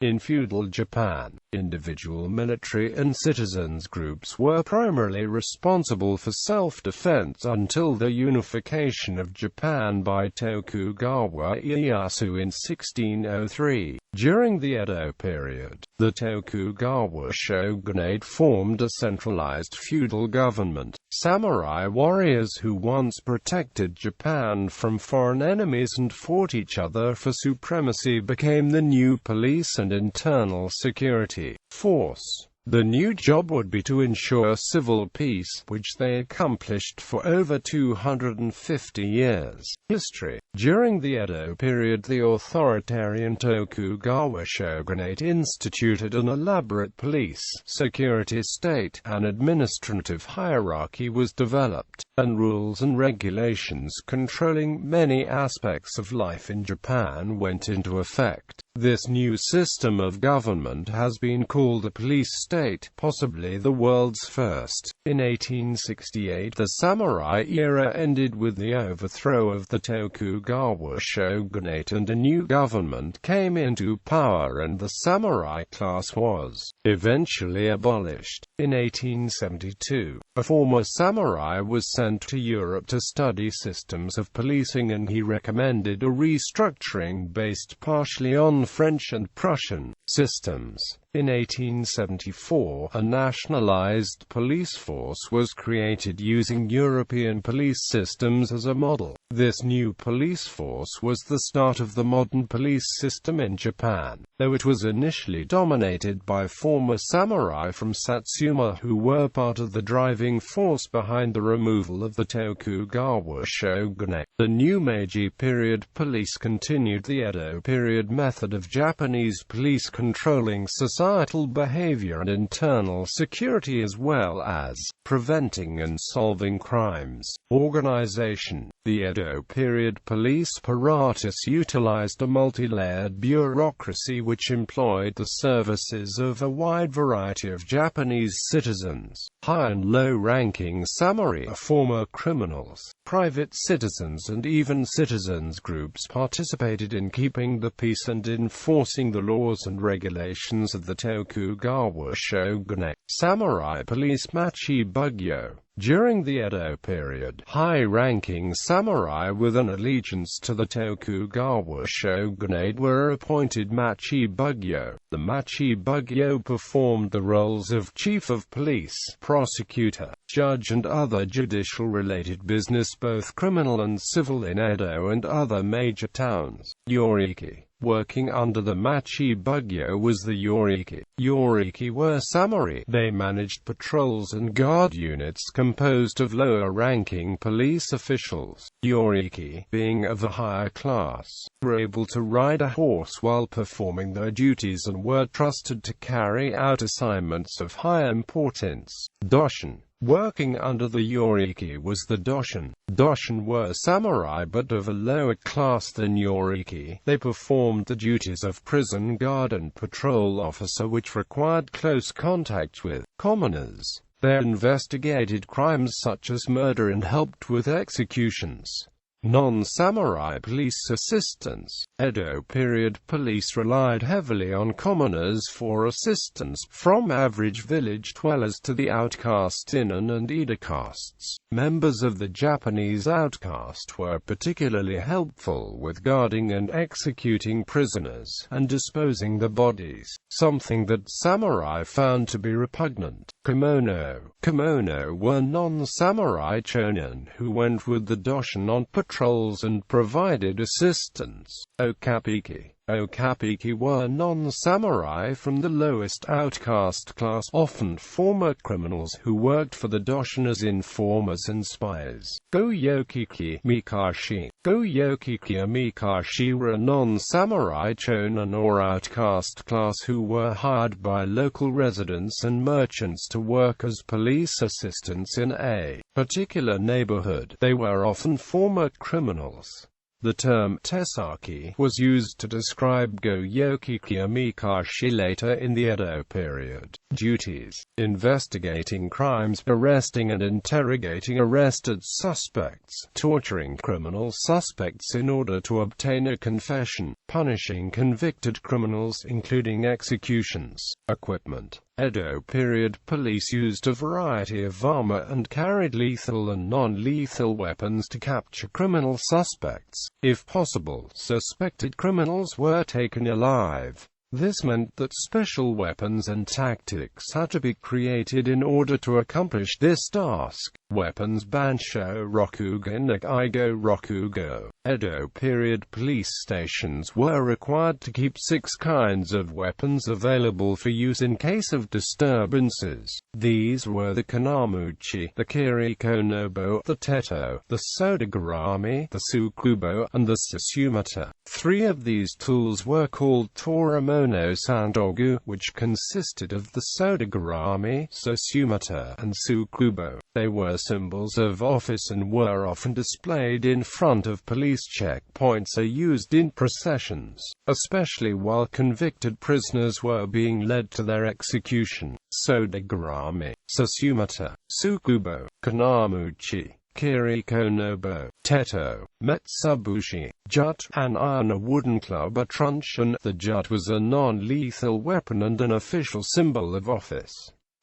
In feudal Japan, individual military and citizens groups were primarily responsible for self-defense until the unification of Japan by Tokugawa Ieyasu in 1603. During the Edo period, the Tokugawa shogunate formed a centralized feudal government. Samurai warriors who once protected Japan from foreign enemies and fought each other for supremacy became the new police and internal security force. The new job would be to ensure civil peace, which they accomplished for over 250 years. History. During the Edo period, the authoritarian Tokugawa shogunate instituted an elaborate police, security state, and administrative hierarchy was developed, and rules and regulations controlling many aspects of life in Japan went into effect. This new system of government has been called a police state, possibly the world's first. In 1868, the samurai era ended with the overthrow of the Tokugawa shogunate and a new government came into power, and the samurai class was eventually abolished. In 1872, a former samurai was sent to Europe to study systems of policing, and he recommended a restructuring based partially on French and Prussian systems. In 1874, a nationalized police force was created using European police systems as a model. This new police force was the start of the modern police system in Japan, though it was initially dominated by former samurai from Satsuma who were part of the driving force behind the removal of the Tokugawa shogunate. The new Meiji period police continued the Edo period method of Japanese police controlling societal behavior and internal security as well as preventing and solving crimes. Organization. The Edo period police apparatus utilized a multi-layered bureaucracy which employed the services of a wide variety of Japanese citizens. High and low-ranking samurai, former criminals, private citizens and even citizens groups participated in keeping the peace and enforcing the laws and regulations of the Tokugawa shogunate. Samurai police Machi Bugyo. During the Edo period, high-ranking samurai with an allegiance to the Tokugawa shogunate were appointed Machi Bugyo. The Machi Bugyo performed the roles of chief of police, prosecutor, judge and other judicial-related business, both criminal and civil, in Edo and other major towns. Yoriki. Working under the Machi Bugyo was the Yoriki. Yoriki were samurai. They managed patrols and guard units composed of lower-ranking police officials. Yoriki, being of a higher class, were able to ride a horse while performing their duties and were trusted to carry out assignments of high importance. Doshin. Working under the Yoriki was the Doshin. Doshin were samurai but of a lower class than Yoriki. They performed the duties of prison guard and patrol officer, which required close contact with commoners. They investigated crimes such as murder and helped with executions. Non-samurai police assistance. Edo period police relied heavily on commoners for assistance, from average village dwellers to the outcast Inan and Ida castes. Members of the Japanese outcast were particularly helpful with guarding and executing prisoners, and disposing the bodies, something that samurai found to be repugnant. Kimono. Kimono were non-samurai chonin who went with the Doshin on patrols and provided assistance. Okapiki. Okapiki were non-samurai from the lowest outcast class, often former criminals who worked for the Doshin as informers and spies. Goyokiki Mikashi. Goyokiki and Mikashi were a non-samurai chonin or outcast class who were hired by local residents and merchants to work as police assistants in a particular neighborhood. They were often former criminals. The term tesaki was used to describe goyoki kiyomikashi later in the Edo period. Duties: investigating crimes, arresting and interrogating arrested suspects, torturing criminal suspects in order to obtain a confession, punishing convicted criminals including executions. Equipment: Edo period police used a variety of armor and carried lethal and non-lethal weapons to capture criminal suspects. If possible, suspected criminals were taken alive. This meant that special weapons and tactics had to be created in order to accomplish this task. Weapons: Bansho Rokugo and Igo Rokugo. Edo period police stations were required to keep 6 kinds of weapons available for use in case of disturbances. These were the Kanamuchi, the Kirikonobo, the Teto, the Sodagarami, the Tsukubo, and the Susumata. 3 of these tools were called Toramono Sandogu, which consisted of the Sodagarami, Susumata, and Tsukubo. They were symbols of office and were often displayed in front of police checkpoints or used in processions, especially while convicted prisoners were being led to their execution. Sodagarami, Susumata, Tsukubo, Kanamuchi, Kirikonobo, Teto, Metsubushi, Jut, an iron, a wooden club, a truncheon. The jut was a non-lethal weapon and an official symbol of office.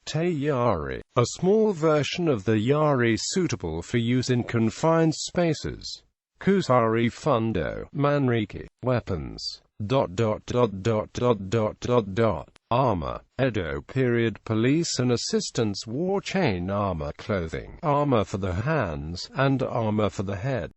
Te-yari, a small version of the yari suitable for use in confined spaces. Kusari Fundo, Manriki, weapons. Armor: Edo period police and assistants wore chain armor clothing, armor for the hands, and armor for the head.